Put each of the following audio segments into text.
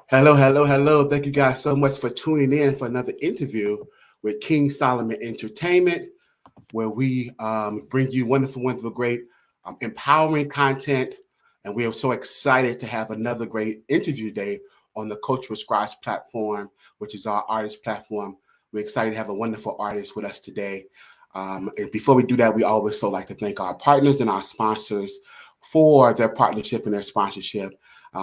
Hello, hello, hello. Thank you guys so much for tuning in for another interview with King Solomon Entertainment, where we bring you wonderful, wonderful, great, empowering content. And we are so excited to have another great interview day on the Cultural Scribes platform, which is our artist platform. We're excited to have a wonderful artist with us today. And before we do that, we always so like to thank our partners and our sponsors for their partnership and their sponsorship.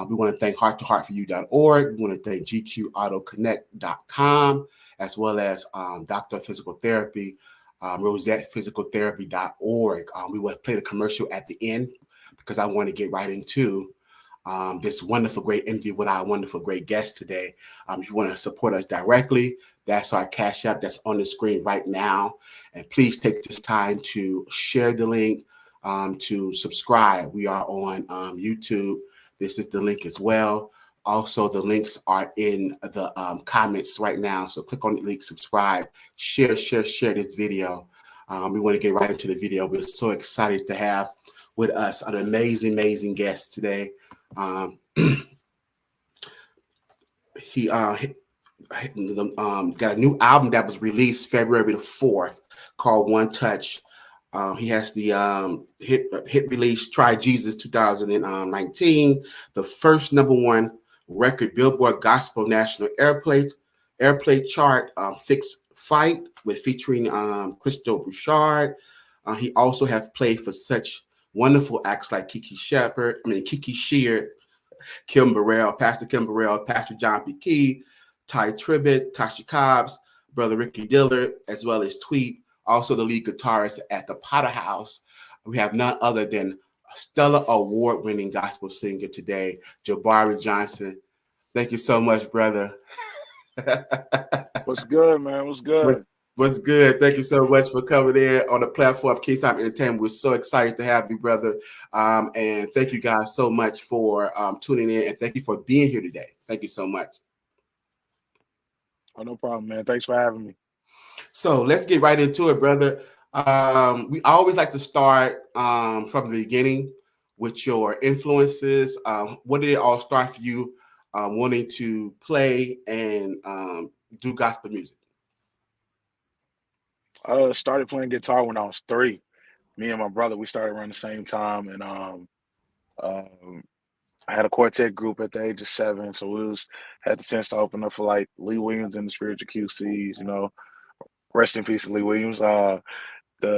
We want to thank hearttoheartforyou.org. We want to thank gqautoconnect.com, as well as Doctor of Physical Therapy, rosettephysicaltherapy.org. We will play the commercial at the end because I want to get right into this wonderful, great interview with our wonderful, great guest today. If you want to support us directly, that's our Cash App that's on the screen right now. And please take this time to share the link, to subscribe. We are on YouTube. This is the link as well. Also, the links are in the comments right now. So click on the link, subscribe, share this video. We want to get right into the video. We're so excited to have with us an amazing guest today. He got a new album that was released February the 4th called One Touch. He has the hit release Try Jesus 2019, the first #1 record Billboard Gospel National Airplay chart, Fixed Fight with featuring Crystal Bouchard. He also has played for such wonderful acts like Kiki Sheard, Kim Burrell, Pastor Kim Burrell, Pastor John P. Key, Ty Tribbett, Tasha Cobbs, Brother Ricky Dillard, as well as Tweet. Also the lead guitarist at the Potter House. We have none other than Stellar Award-winning gospel singer today, Jabari Johnson. Thank you so much, brother. What's good, man? What's good? What's good? Thank you so much for coming in on the platform King Solomon Entertainment. We're so excited to have you, brother. And thank you guys so much for tuning in, and thank you for being here today. Thank you so much. Oh, no problem, man. Thanks for having me. So let's get right into it, brother. We always like to start from the beginning with your influences. What did it all start for you wanting to play and do gospel music? I started playing guitar when I was 3. Me and my brother, we started around the same time, and I had a quartet group at the age of 7, so we had the chance to open up for like Lee Williams and the Spiritual QCs. Rest in peace, Lee Williams. The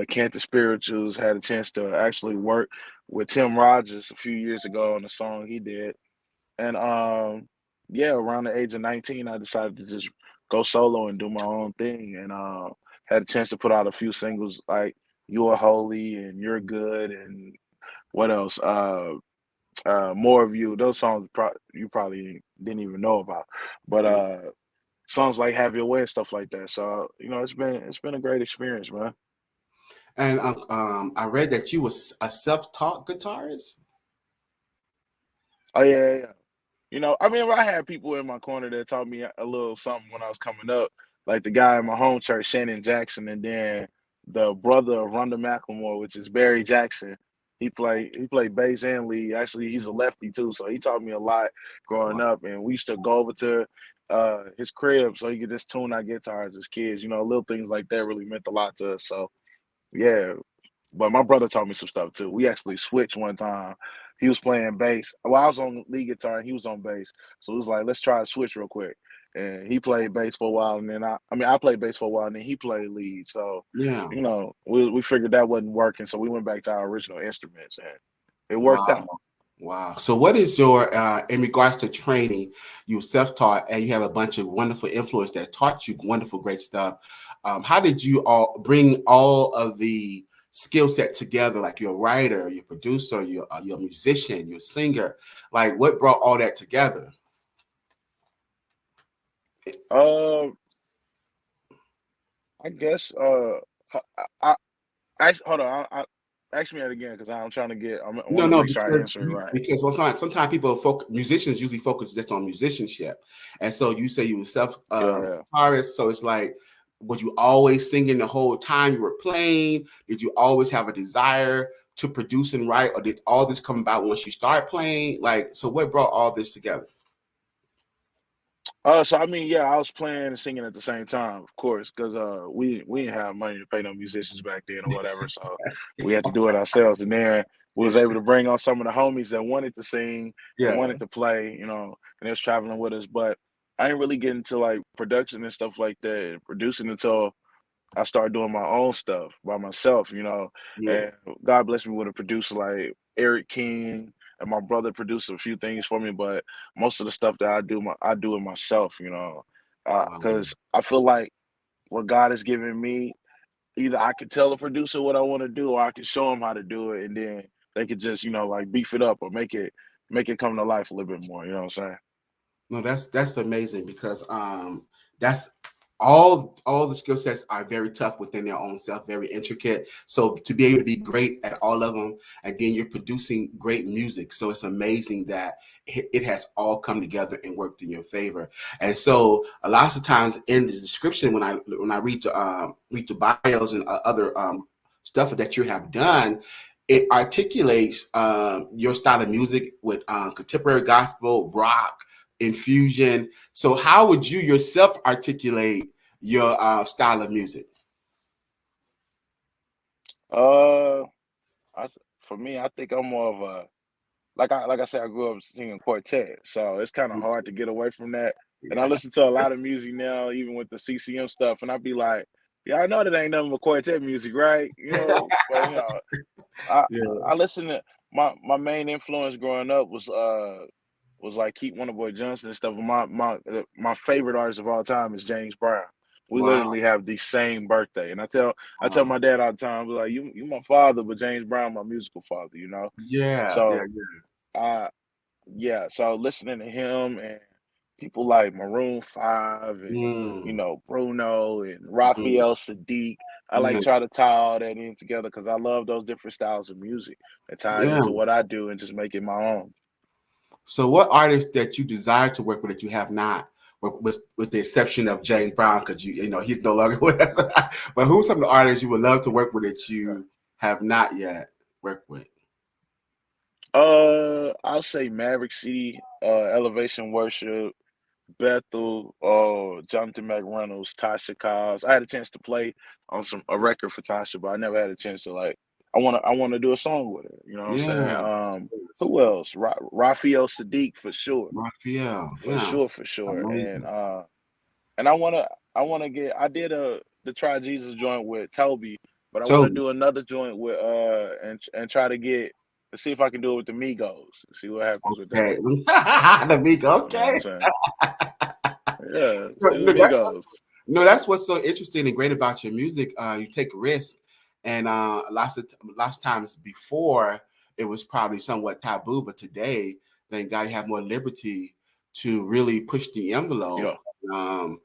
Canton Spirituals had a chance to actually work with Tim Rogers a few years ago on a song he did, and yeah, around the age of 19, I decided to just go solo and do my own thing, and had a chance to put out a few singles like "You Are Holy" and "You're Good" and what else? More of You. Those songs you probably didn't even know about, but songs like "Have Your Way" and stuff like that. So it's been a great experience, man. And I read that you was a self-taught guitarist. Oh yeah. I mean, I had people in my corner that taught me a little something when I was coming up, like the guy in my home church, Shannon Jackson, and then the brother of Rhonda McLemore, which is Barry Jackson. He played bass and lead. Actually, he's a lefty too, so he taught me a lot growing up. And we used to go over to his crib so he could just tune our guitars as kids. Little things like that really meant a lot to us. So yeah, but my brother taught me some stuff too. We actually switched one time. He was playing bass. Well, I was on lead guitar and he was on bass. So it was like, let's try to switch real quick. And he played bass for a while, and then I played bass for a while, and then he played lead. So, Yeah. we figured that wasn't working, so we went back to our original instruments, and it worked out. Wow. So what is your, in regards to training, you self-taught and you have a bunch of wonderful influence that taught you wonderful, great stuff. How did you all bring all of the skill set together, like you're a writer, your producer, you're a musician, you're a singer? Like what brought all that together? I guess, hold on. Ask me that again because I'm trying to get. I want to make sure I answer it right. Because sometimes people musicians usually focus just on musicianship, and so you say you were guitarist, so it's like, was you always singing the whole time you were playing? Did you always have a desire to produce and write, or did all this come about once you start playing? Like, so what brought all this together? So I mean, yeah, I was playing and singing at the same time, of course, because we didn't have money to pay no musicians back then or whatever, so we had to do it ourselves. And then we was able to bring on some of the homies that wanted to sing and Yeah. wanted to play, and they was traveling with us. But I didn't really get into like production and stuff like that, and producing until I started doing my own stuff by myself, Yeah. and God blessed me with a producer like Eric King, and my brother produced a few things for me, but most of the stuff that I do it myself, Um, because I feel like what God has given me, either I can tell the producer what I want to do, or I can show them how to do it, and then they could just, like beef it up or make it come to life a little bit more. You know what I'm saying? no, that's amazing because that's all the skill sets are very tough within their own self, very intricate. So to be able to be great at all of them, and then you're producing great music, so it's amazing that it has all come together and worked in your favor. And so a lot of times in the description, when I read the bios and other stuff that you have done, it articulates your style of music with contemporary gospel, rock, infusion. So, how would you yourself articulate your style of music? Uh, for me, I think I'm more of a like I said, I grew up singing quartet, so it's kind of hard to get away from that. And I Yeah, listen to a lot of music now, even with the CCM stuff, and I be like, yeah, I know that ain't nothing but quartet music, right? But I yeah. I listen to my main influence growing up was like Keith Wonderboy Johnson and stuff. My favorite artist of all time is James Brown. We Wow, literally have the same birthday, and I tell wow. my dad all the time, I be like, you my father, but James Brown my musical father. Yeah, yeah, So uh yeah, so listening to him and people like Maroon 5 and yeah. Bruno and Mhm. Raphael Sadiq, I like Yeah, try to tie all that in together because I love those different styles of music and tie it yeah. into what I do and just make it my own. So, what artists that you desire to work with that you have not, with the exception of James Brown, because you know he's no longer with us. But who's some of the artists you would love to work with that you have not yet worked with? I'll say Maverick City, Elevation Worship, Bethel, Jonathan McReynolds, Tasha Cobbs. I had a chance to play on a record for Tasha, but I never had a chance to like. I wanna do a song with her. You know what I'm saying? Yeah, Who else? Raphael Sadiq for sure, Raphael. for Yeah, sure, for sure. And amazing. and I wanna get. I did the Try Jesus joint with Toby, but I want to Toby. do another joint with and try to get to see if I can do it with the Migos. See what happens with that. Okay, the week. You know what I'm Okay. saying? Yeah, No, see the no, that's what's Migos. no, that's what's so interesting and great about your music. You take risks, and lots of times before it was probably somewhat taboo, but today, thank God, you have more liberty to really push the envelope. Yeah. Um,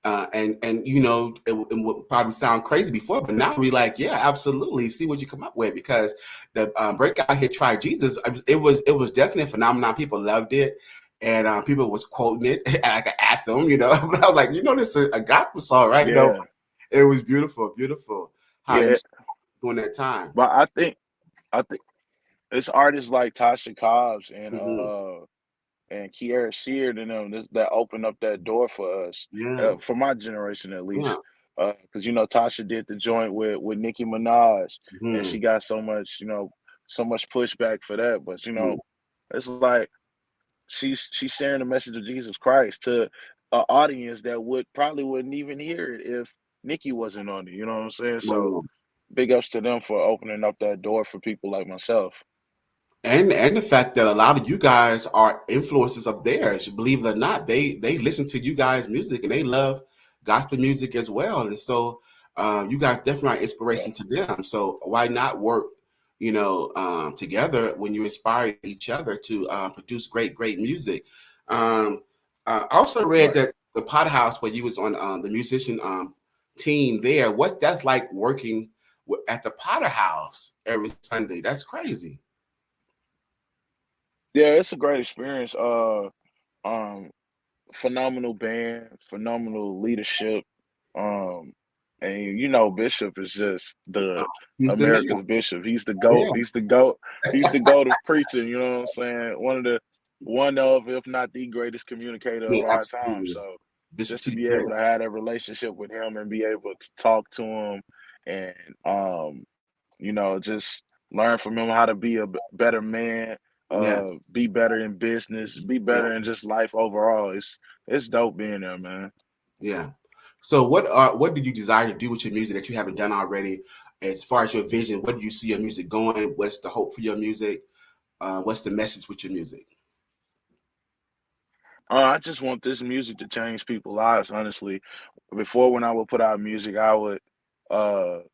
and it would probably sound crazy before, but now we like, yeah, absolutely. See what you come up with because the breakout hit "Try Jesus." It was definitely a phenomenon. People loved it, and people was quoting it like an anthem. But I was like, this is a gospel song, right? Yeah. It was beautiful, beautiful. How you Yeah. during that time? But I think it's artists like Tasha Cobbs Hmm. and Kiara Sheard and them that opened up that door for us, Yeah, for my generation at yeah. least. Because Tasha did the joint with Nicki Minaj, and Hmm. she got so much pushback for that. But it's like she's sharing the message of Jesus Christ to an audience that wouldn't even hear it if Nicki wasn't on it. You know what I'm saying? So Well, big ups to them for opening up that door for people like myself. and the fact that a lot of you guys are influences of theirs, believe it or not, they listen to you guys' music and they love gospel music as well, and so you guys definitely are Yeah, inspiration to them. So why not work, together when you inspire each other to produce great music. Um, I also read right. that the Pot House, where you was on the musician team there, what that's like working at the Potter House every Sunday. That's crazy. Yeah, it's a great experience. Um, Phenomenal band, phenomenal leadership. Um, and Bishop is just the He's the man. America's Bishop. He's the Yeah. goat. He's the goat. He's the goat of preaching. You know what I'm saying? One of the one of, if not the greatest communicator of Yeah, our time. absolutely. So Bishop just to T.D. be able to Jakes. have that relationship with him and be able to talk to him and just learn from him how to be a better man, Yes, be better in business, be better yes, in just life overall. It's dope being there, man. yeah. So what did you desire to do with your music that you haven't done already? As far as your vision, what do you see your music going? What's the hope for your music? What's the message with your music? I just want this music to change people's lives, honestly. Before, when I would put out music, I would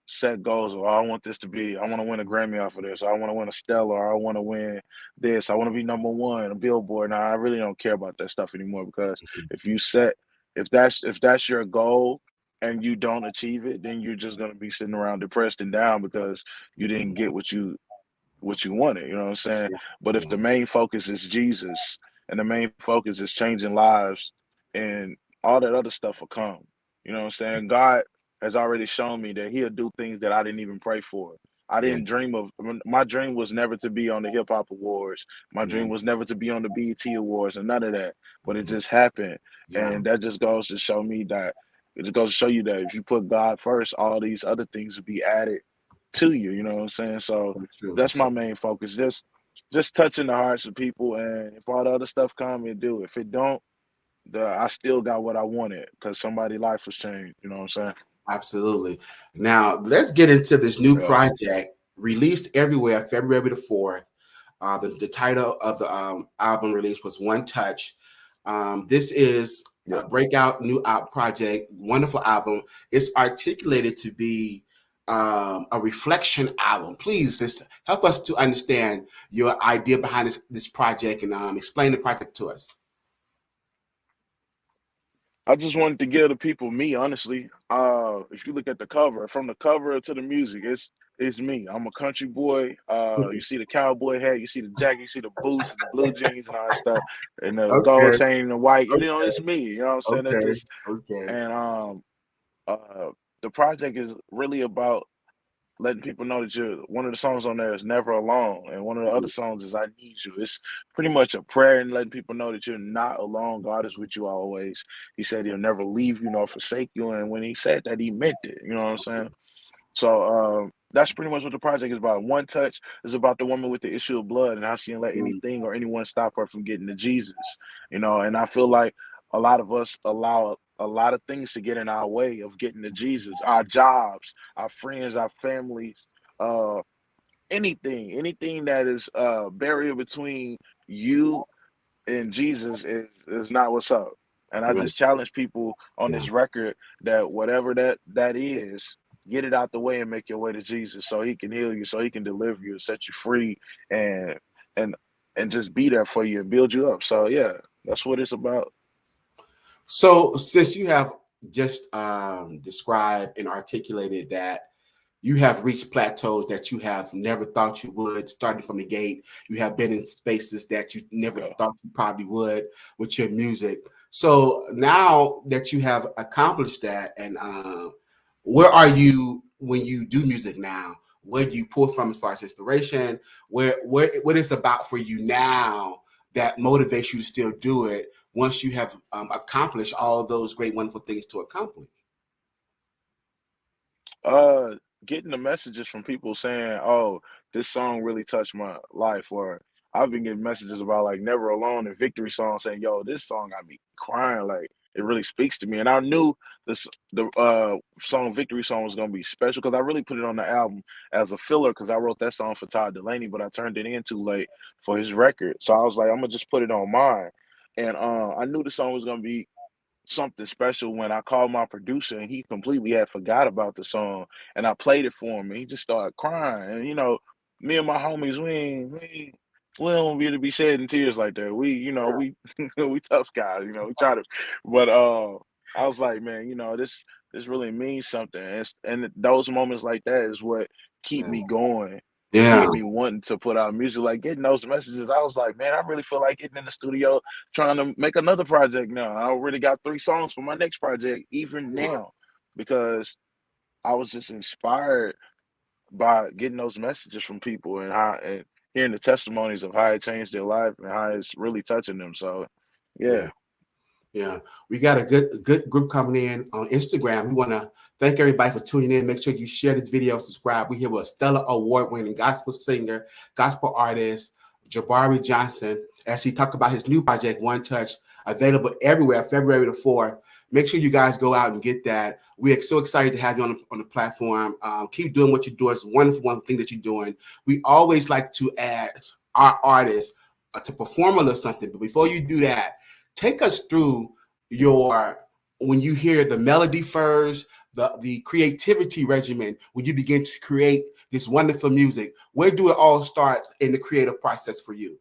set goals of, "Oh, I want this to be, I want to win a Grammy off of this, or I want to win a Stella, or I want to win this, I want to be number one, a Billboard." Now I really don't care about that stuff anymore because if you set if that's your goal and you don't achieve it, then you're just gonna be sitting around depressed and down because you didn't get what you wanted, you know what I'm saying? Yeah, But if yeah, the main focus is Jesus and the main focus is changing lives and all that other stuff will come. You know what I'm saying? God has already shown me that he'll do things that I didn't even pray for. I yeah, didn't dream of my dream was never to be on the hip hop awards. My yeah, dream was never to be on the BET awards and none of that. But it mhm, just happened. yeah. And that just goes to show me that it just goes to show you that if you put God first, all these other things will be added to you. You know what I'm saying? So So true. that's It's so my main focus. Just touching the hearts of people, and if all the other stuff come, it do. If it don't, I still got what I wanted because somebody's life was changed. You know what I'm saying? absolutely. Now let's get into this new Yeah, project released everywhere February the 4th. The title of the album release was One Touch. This is yeah. a breakout new project, wonderful album. It's articulated to be a reflection album. Please just help us to understand your idea behind this project and explain the project to us. I just wanted to give the people me, honestly. If you look at the cover, from the cover to the music, it's me. I'm a country boy. You see the cowboy hat, you see the jacket, you see the boots and the blue jeans and all that stuff, and the gold Okay, chain and the white. It's okay, me. You know what I'm saying? That okay, just okay. and uh, the project is really about letting people know that you're one of the songs on there is Never Alone, and one of the other songs is I Need You. It's pretty much a prayer and letting people know that you're not alone. God is with you always. He said he'll never leave you nor forsake you. And when he said that, he meant it. You know what I'm saying? So that's pretty much what the project is about. One Touch is about the woman with the issue of blood and how she didn't let Mm, anything or anyone stop her from getting to Jesus. And I feel like a lot of us allow a lot of things to get in our way of getting to Jesus. Our jobs, our friends, our families, uh, anything that is a barrier between you and Jesus is not what's up. And I right. just challenge people on Yeah. this record that whatever that is, get it out the way and make your way to Jesus so he can heal you, so he can deliver you, set you free, and and and just be there for you and build you up. So yeah, that's what it's about. So since you have just described and articulated that you have reached plateaus that you have never thought you would, starting from the gate. You have been in spaces that you never Yeah. thought you probably would with your music. So now that you have accomplished that, and where are you when you do music now? Where do you pull from as far as inspiration? Where what is about for you now that motivates you to still do it once you have accomplished all those great, wonderful things to accomplish? Uh, Getting the messages from people saying, "Oh, this song really touched my life," or I've been getting messages about like "Never Alone" and "Victory Song" saying, "Yo, this song got me crying. Like it really speaks to me." And I knew the song "Victory Song" was gonna be special because I really put it on the album as a filler because I wrote that song for Todd Delaney, but I turned it in too late for his record. So I was like, I'm gonna just put it on mine. And I knew the song was gonna be something special when I called my producer and he completely had forgot about the song and I played it for him and he just started crying. And me and my homies, we don't really be shedding tears like that. We we tough guys, we try to but I was like, man, this really means something. And those moments like that is what keep Yeah. me going and Yeah. keep me wanting to put out music. Like getting those messages, I was like, man, I really feel like getting in the studio trying to make another project now. I already got 3 songs for my next project, even now, because I was just inspired by getting those messages from people and hearing the testimonies of how it changed their life and how it's really touching them. So, yeah. Yeah. Yeah, we got a good group coming in on Instagram. We want to thank everybody for tuning in. Make sure you share this video, subscribe. We're here with a Stellar Award-winning gospel singer, gospel artist, Jabari Johnson, as he talked about his new project, One Touch, available everywhere, February the 4th. Make sure you guys go out and get that. We are so excited to have you on the platform. Keep doing what you're doing. It's a wonderful thing that you're doing. We always like to ask our artists to perform a little something. But before you do that, take us through when you hear the melody first, the creativity regimen, when you begin to create this wonderful music. Where do it all start in the creative process for you?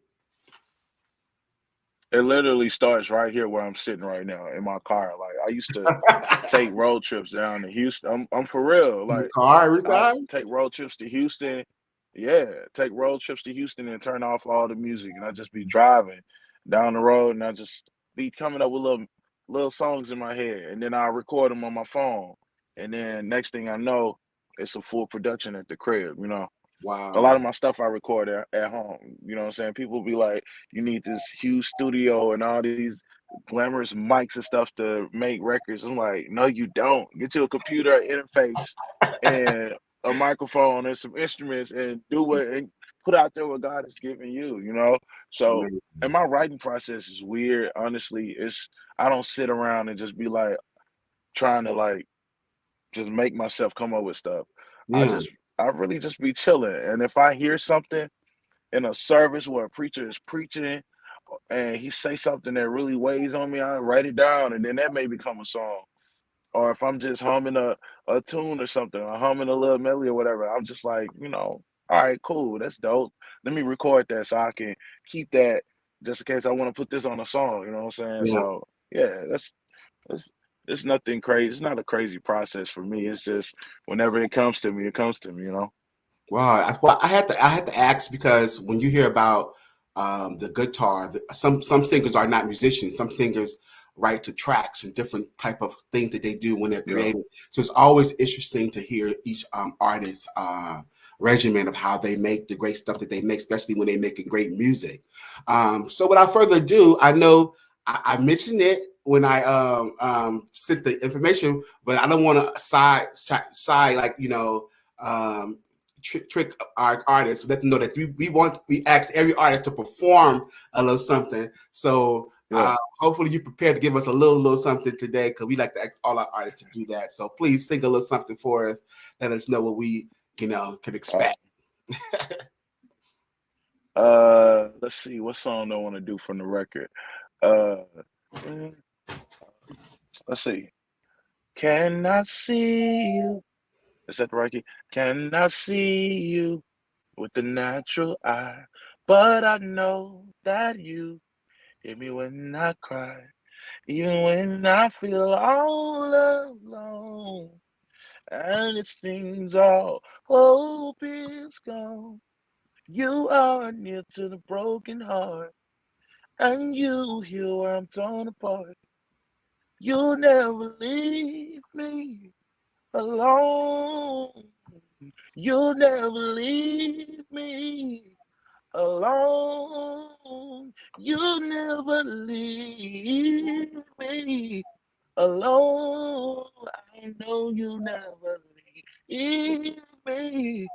It literally starts right here where I'm sitting right now in my car. Like I used to take road trips down to Houston. I'm for real. In the Like car every I time? take road trips to Houston. Yeah, take road trips to Houston and turn off all the music, and I just be driving down the road, and I just be coming up with little songs in my head, and then I record them on my phone, and then next thing I know, it's a full production at the crib. You know, a lot Wow. of my stuff I record at home. You know what I'm saying? People be like, you need this huge studio and all these glamorous mics and stuff to make records. I'm like, no, you don't. Get you a computer interface and a microphone and some instruments and do what and put out there what God has given you, you know? So Amazing. and my writing process is weird, honestly. I don't sit around and just be like trying to like just make myself come up with stuff. I Yeah. just I really just be chilling. And if I hear something in a service where a preacher is preaching and he say something that really weighs on me, I write it down and then that may become a song. Or if I'm just humming a tune or something, or humming a little melody or whatever, I'm just like, all right, cool, that's dope. Let me record that so I can keep that just in case I want to put this on a song, you know what I'm saying? Yeah. So yeah, that's it's nothing crazy. It's not a crazy process for me. It's just whenever it comes to me, it comes to me, you know? Wow. I had to ask because when you hear about the guitar, some singers are not musicians. Some singers write to tracks and different type of things that they do when they're Yeah. creating. So it's always interesting to hear each artist regimen of how they make the great stuff that they make, especially when they're making great music. So without further ado, I know I mentioned it when I sent the information, but I don't want to side like um, trick our artists, let them know that we ask every artist to perform a little something. So Yeah. hopefully you prepared to give us a little something today, because we like to ask all our artists to do that. So please sing a little something for us. Let us know what we can Uh, expect. let's see, what song do I want to do from the record? Uh, mm, let's see. Can I see you? Is that the right key? Can I see you with the natural eye? But I know that you hear me when I cry, even when I feel all alone, and it seems all hope is gone. You are near to the broken heart, and you hear where I'm torn apart. You'll never leave me alone. You'll never leave me alone. You'll never leave me alone. I know you'll never leave me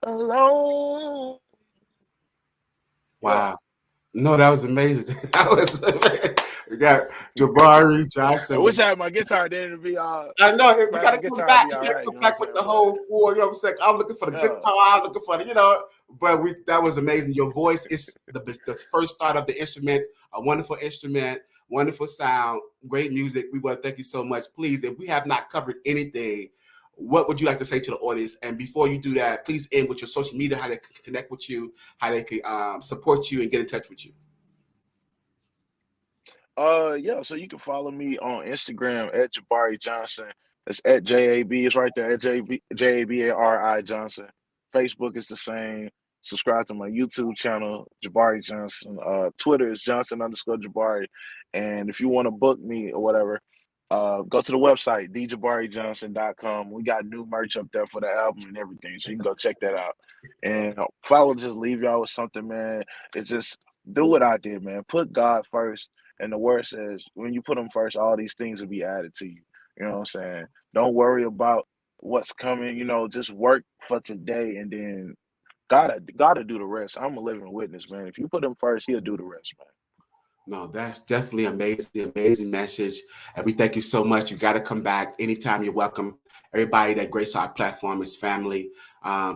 alone. Yeah. Wow. No, that was amazing. That was amazing. We got Jabari I Johnson with. wish I had my guitar then to be I know we my gotta come guitar back. be You all gotta right, come you know what I'm back with the saying? But whole four. You know what I'm saying? I'm looking for the yeah. guitar. I'm looking for but that was amazing. Your voice is the first start of the instrument, a wonderful instrument, wonderful sound, great music. We want to thank you so much. Please, if we have not covered anything, what would you like to say to the audience? And before you do that, please end with your social media, how they can connect with you, how they can support you and get in touch with you. Yeah, so you can follow me on Instagram at Jabari Johnson. It's at JAB. It's right there at JABARI Johnson. Facebook is the same. Subscribe to my YouTube channel, Jabari Johnson. Twitter is Johnson underscore Jabari. And if you want to book me or whatever, go to the website, djabarijohnson.com. We got new merch up there for the album and everything, so you can go check that out. And if I would just leave y'all with something, man, it's just do what I did, man. Put God first. And the word says, when you put him first, all these things will be added to you. You know what I'm saying? Don't worry about what's coming. Just work for today, and then gotta do the rest. I'm a living witness, man. If you put him first, he'll do the rest, man. No, that's definitely amazing message. And we thank you so much. You got to come back anytime. You're welcome. Everybody that graces our platform is family.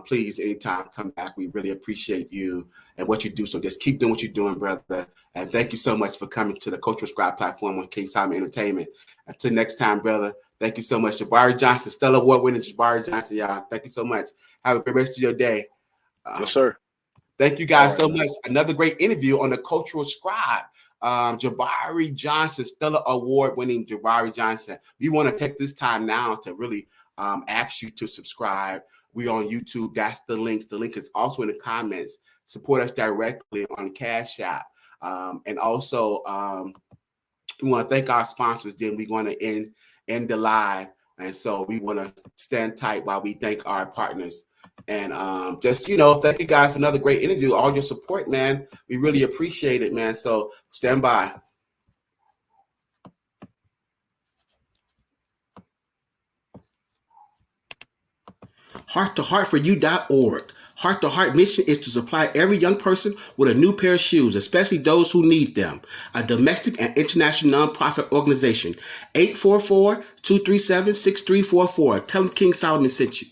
Please, anytime, come back. We really appreciate you and what you do. So just keep doing what you're doing, brother. And thank you so much for coming to the Cultural Scribe platform on King Simon Entertainment. Until next time, brother. Thank you so much. Jabari Johnson, Stellar Award winning Jabari Johnson, y'all. Thank you so much. Have a great rest of your day. Yes, sir. Thank you guys so much. Another great interview on the Cultural Scribe. Jabari Johnson, Stellar Award winning Jabari Johnson. We want to take this time now to really ask you to subscribe. We on YouTube. That's the links. The link is also in the comments. Support us directly on Cash App. And also, we want to thank our sponsors. Then we're going to end the live. And so we want to stand tight while we thank our partners. And thank you guys for another great interview. All your support, man. We really appreciate it, man. So stand by. HeartToHeartForYou.org. Heart to Heart mission is to supply every young person with a new pair of shoes, especially those who need them. A domestic and international nonprofit organization. 844-237-6344. Tell them King Solomon sent you.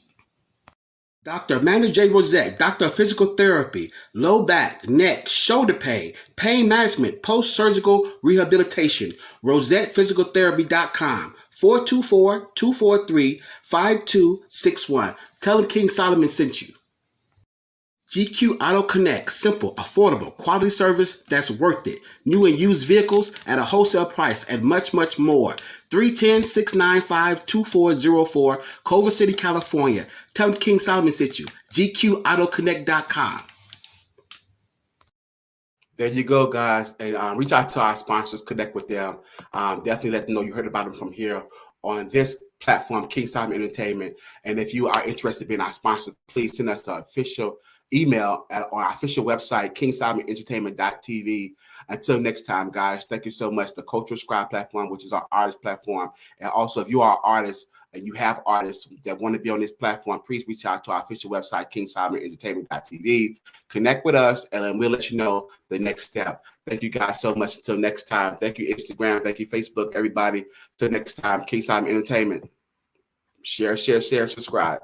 Dr. Amanda J. Rosette, Doctor of Physical Therapy, low back, neck, shoulder pain, pain management, post-surgical rehabilitation. RosettePhysicalTherapy.com, 424-243-5261. Tell them King Solomon sent you. GQ Auto Connect, simple, affordable, quality service that's worth it. New and used vehicles at a wholesale price and much, much more. 310-695-2404, Culver City, California. Tell them King Solomon sent you. GQAutoConnect.com. There you go, guys. And reach out to our sponsors, connect with them. Definitely let them know you heard about them from here on this platform, King Simon Entertainment. And if you are interested in being our sponsor, please send us the official email on our official website, KingSimonEntertainment.tv. Until next time, guys, thank you so much. The Cultural Scribe platform, which is our artist platform. And also, if you are an artist and you have artists that want to be on this platform, please reach out to our official website, KingSimonEntertainment.tv. Connect with us, and then we'll let you know the next step. Thank you guys so much. Until next time. Thank you, Instagram. Thank you, Facebook, everybody. Till next time, King Simon Entertainment. Share, subscribe.